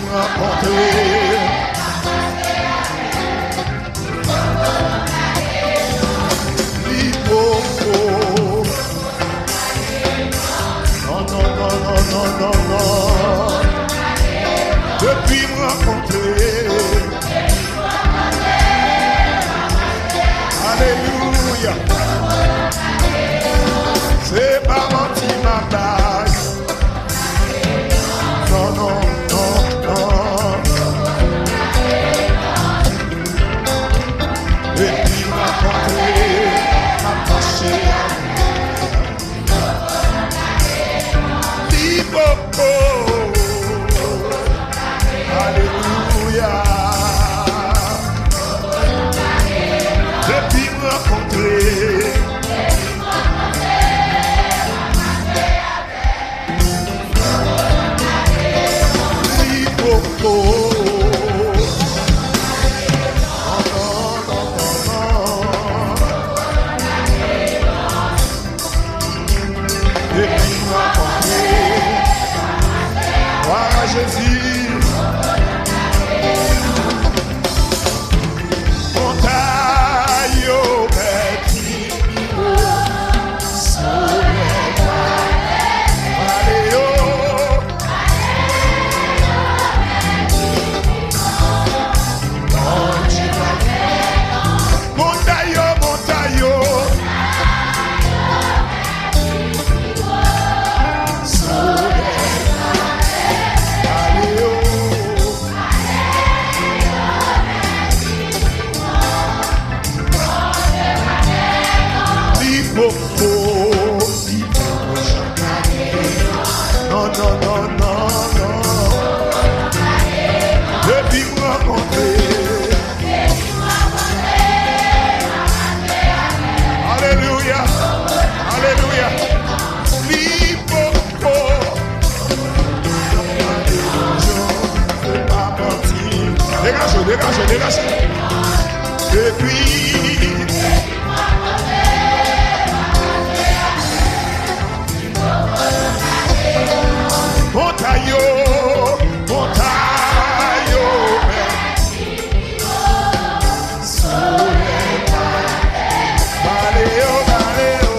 me rencontrer. Non, non, non, non, non, non, non. Depuis me rencontrer. Alléluia. C'est pas menti ma base. Non, non, non, non. Depuis me rencontrer, m'a touché. Libopo. Alléluia. Depuis me rencontrer. Libopo. Jésus, montagne au petit non, non, non, non, non. Depuis me rencontrer. Alléluia. Alléluia. Libopo. Je ne peux pas mentir. Dégagez, dégagez, dégagez. Depuis. Montayo, montayo, Valeo, valeo.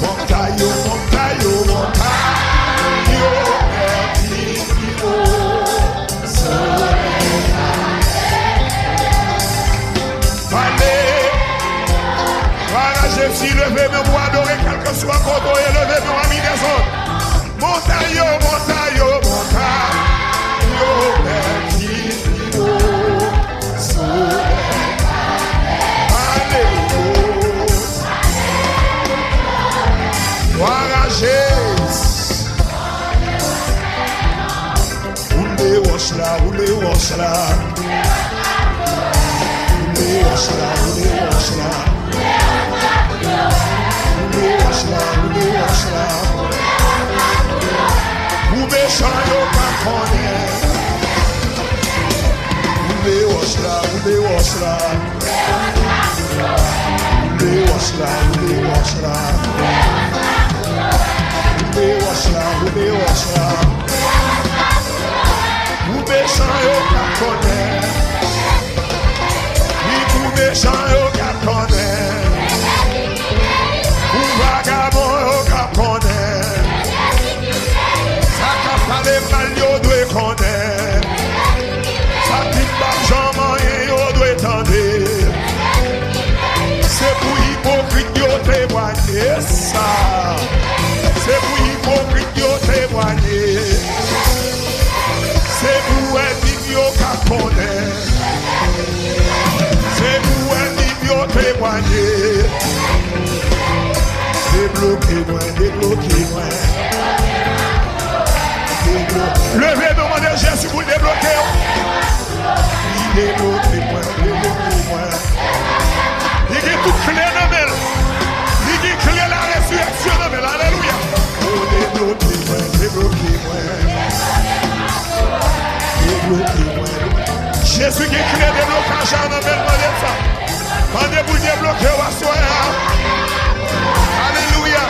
Montayo, montayo, montayo, Jésus, levez-moi pour adorer quel que soit côté, levez-moi ami des autres. Montagne, montagne, montagne, petit, Alléluia. Oulé, wash là, oulé, wash là. Oulé, wash là, oulé, wash là. Ou méchant yo pa connaît. Ou les wash là, ou les wash là. Ou les wash là, ou les wash là. Ou les wash là, ou les wash là. Ou méchant yo pa connaît. Oui, ou méchant yo pa connaît. Ou vagabond yo ka connaît. Ça ka parle mal yo doit connaître. Ça dit pas jamais yo doit tendre. C'est pour hypocrite yo témoigner ça. C'est pour hypocrite yo témoigner. C'est pour un yo ka connaître. C'est pour un yo témoigner. Débloquez-moi, débloquez-moi. Levez, demandez Jésus pour le débloquer. Débloquez-moi, débloquez-moi. Il est tout clé dans elle. Il est clé la résurrection dans elle. Alléluia. Oh, débloquez-moi, débloquez-moi. Débloquez-moi. Jésus qui est clé déblocage dans elle. Demandez ça. Demandez pour débloquer au soir. Alléluia.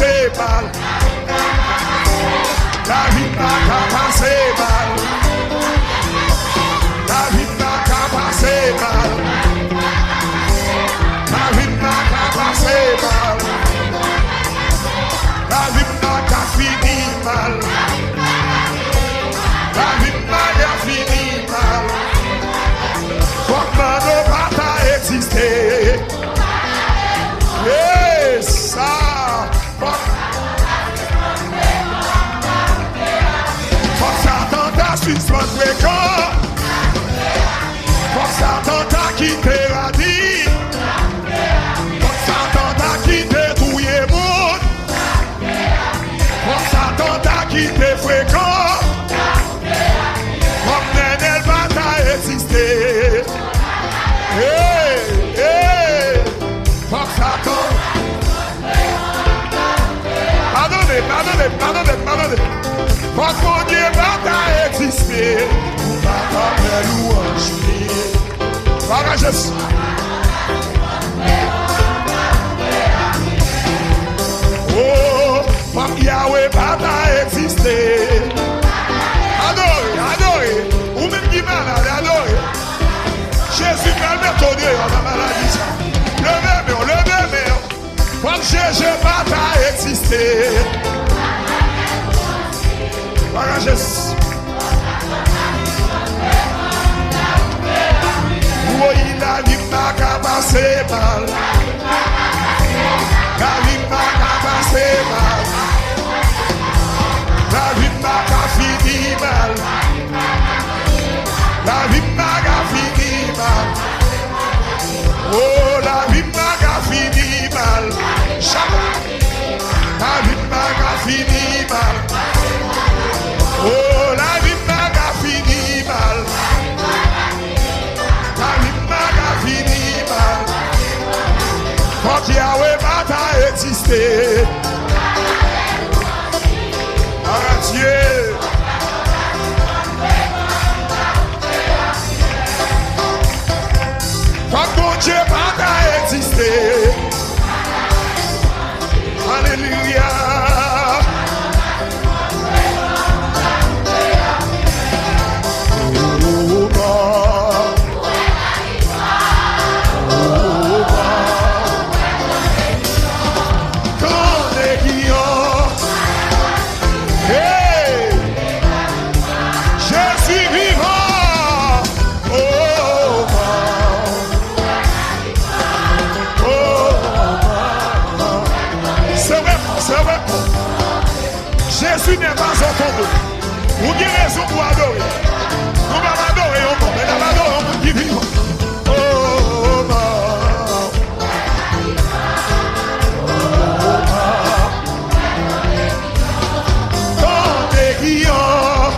passer mal. La vie n'a qu'à passer mal. La vie n'a qu'à passer mal. La vie n'a qu'à passer mal. La vie n'a qu'à finir mal. La vie n'a qu'à finir mal. Comment ne pas exister? Et ça, force attentat, suspendre le corps. Force attentat qui te radie. Force attentat qui te touille monde. Force attentat qui te fréquent. Comme elle va exister. Hey, hey. Force attentat. Pardonnez. Force mon Dieu va exister. Papa, mais louange. Voilà, je suis. Oh, Papa Yahweh va exister. Adorez. Ou même qui malade, adorez. Jésus va le mettre au Dieu dans la maladie. Levez-moi. Comme Jésus va exister. Voilà, je suis. Oui, la vie n'a qu'à passer mal. La vie n'a qu'à passer mal. La vie n'a qu'à finir mal. La vie n'a qu'à finir mal. Oh, la vie n'a qu'à finir mal. La vie n'a qu'à finir mal. Oh, la vie n'a qu'à finir mal. La vie n'a qu'à finir mal. Quand Yahweh va exister. Ah Dieu. Quand mon Dieu va exister. Alléluia. Jésus n'est pas au tombeau. Vous avez raison pour adorer. Nous allons adorer au monde. Mais nous allons adorer au monde qui vit. Oh, quand les guillons,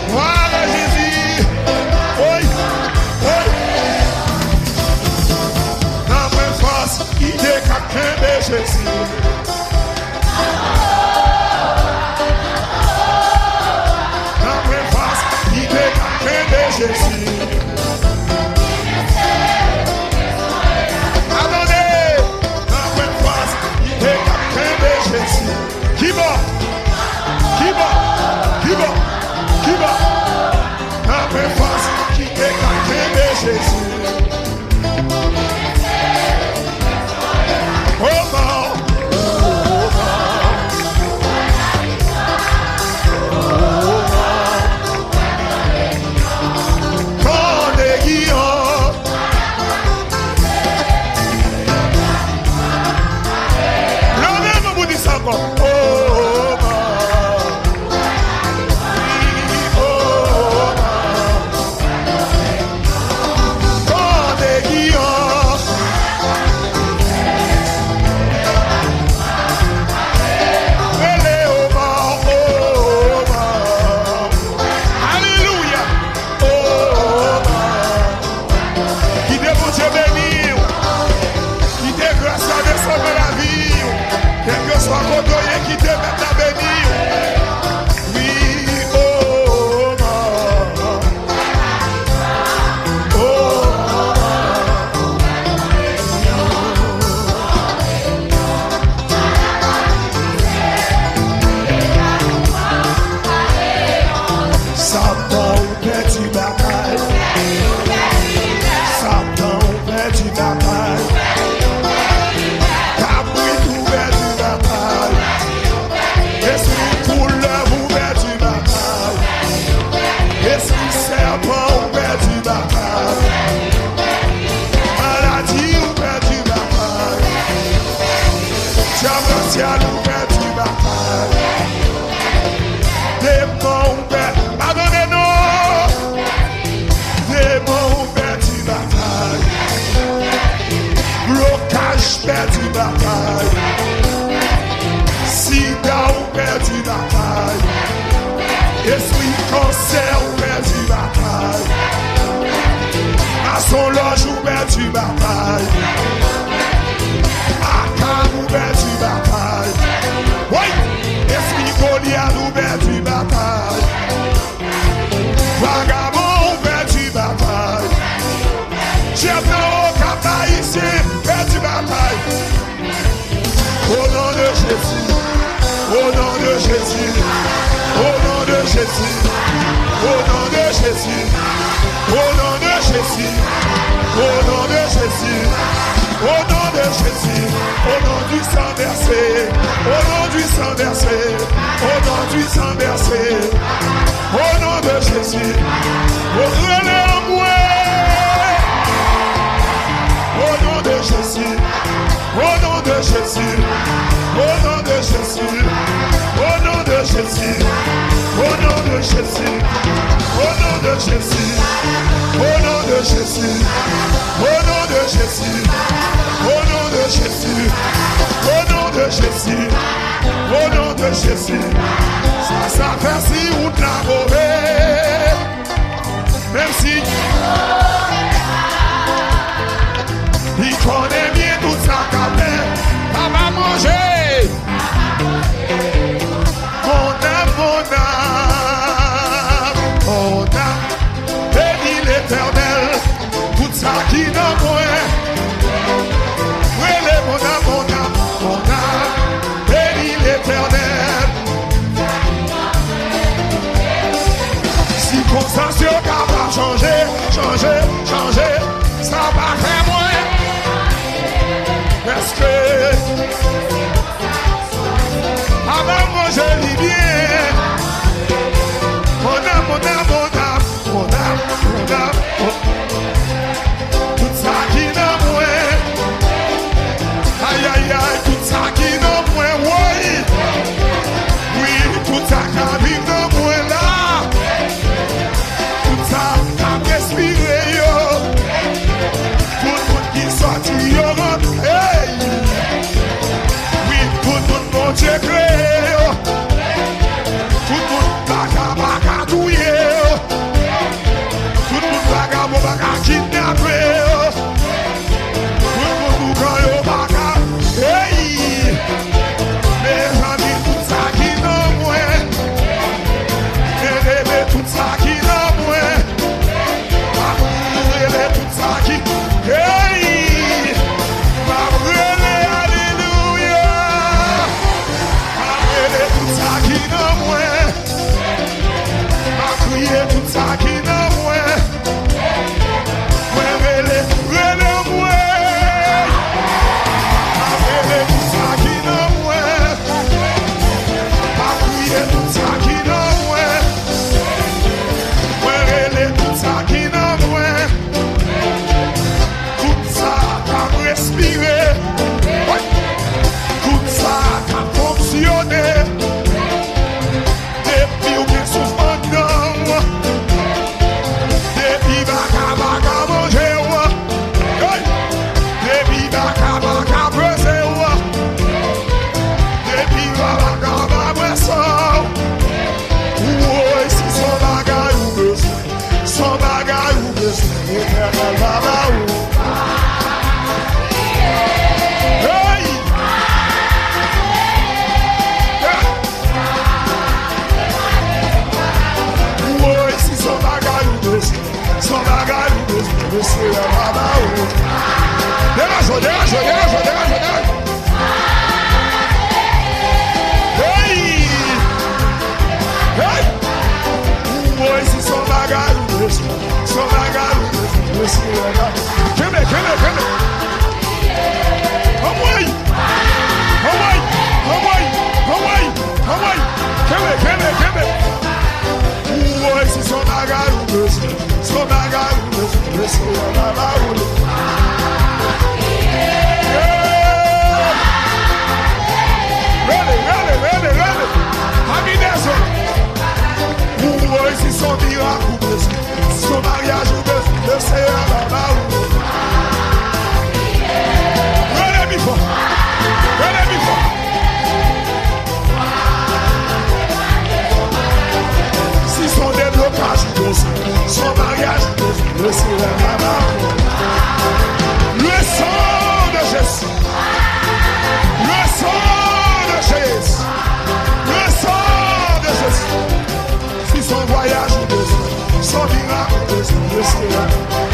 voilà Jésus. Oui. Dans ma force, il est quelqu'un de Jésus. Jésus. perdu bataille. Esprit cancer ou perdu bataille. À son loge ou perdu bataille. À Cannes ou perdu bataille. Oui, esprit Goliath ou perdu bataille. Vagabond ou perdu bataille. Chef au cap haïtien, perdu bataille. Au nom de Jésus, au nom de Jésus, au nom de Jésus, au nom de Jésus, au nom de Jésus, au nom de Jésus, au nom de Jésus, au nom du sang versé, au nom du sang versé, au nom du sang versé, au nom de Jésus, au nom de Jésus, au nom de Jésus, au nom de Jésus, au nom de Jésus, au nom de Jésus, au nom de Jésus, au nom de Jésus, au nom de Jésus, au nom de Jésus, au nom de Jésus, au nom de Jésus, ça fait si ou de la mauvaise, même si il connaît bien tout ça qu'a fait, on va manger. Mon âme, bénis l'Éternel, tout ça qui n'a point. Relève mon âme, bénis l'Éternel. Si consensus capable changer, ça va faire moins. Parce que avant moi je lis bien. Mon âme, tout ça qui n'a moins. Aïe aïe aïe, tout ça qui n'a moins, oui. Oui, tout ça qui vive dans moi là. Tout ça qui respire yo. Tout le monde qui sortit yo rentre. Hey. Oui, tout le monde mon Dieu créé yo. Tout le monde baka touye yo. Tout le monde baka kidnappé yo. Tout le monde boucan yo baka. Hey. Mes amis, tout ça qui n'a moins. Mes bébés, tout ça qui n'a moins. Ma brûlé, tout ça qui. Hey. Ma brûlé, alléluia. Ma brûlé, tout ça qui n'a moins. Ma prié, tout ça qui n'a moins. Moi, relé, moi. Ma brûlé, tout ça qui n'a moins. Ma prié, tout ça qui n'a moins. Moi, relé, tout ça qui n'a moins. Tout ça qu'a respiré. Tout ça qu'a fonctionné. Depuis ou bien souffrant dans moi. Depuis baka manger moi. Depuis baka peser moi. Depuis baka boisson. Oui, si son bagage ou besoin. Son bagage ou besoin. Éternel baba ou. Hey! Oui, si son bagage ou besoin. Son bagage ou besoin. C'est la baba ou. Dégage. Hey! Hey! Oui, si son bagage ou besoin. Son bagage ou besoin. C'est la baba ou. Keme. Hawaii! Keme. Ouais, c'est son bagage ou besoin. Son bagage ou besoin. C'est la baba ou. Ready. Aminezo. Ouais, c'est son miracle ou besoin. Son mariage ou besoin. C'est la baba ou. Ready before. son miracle.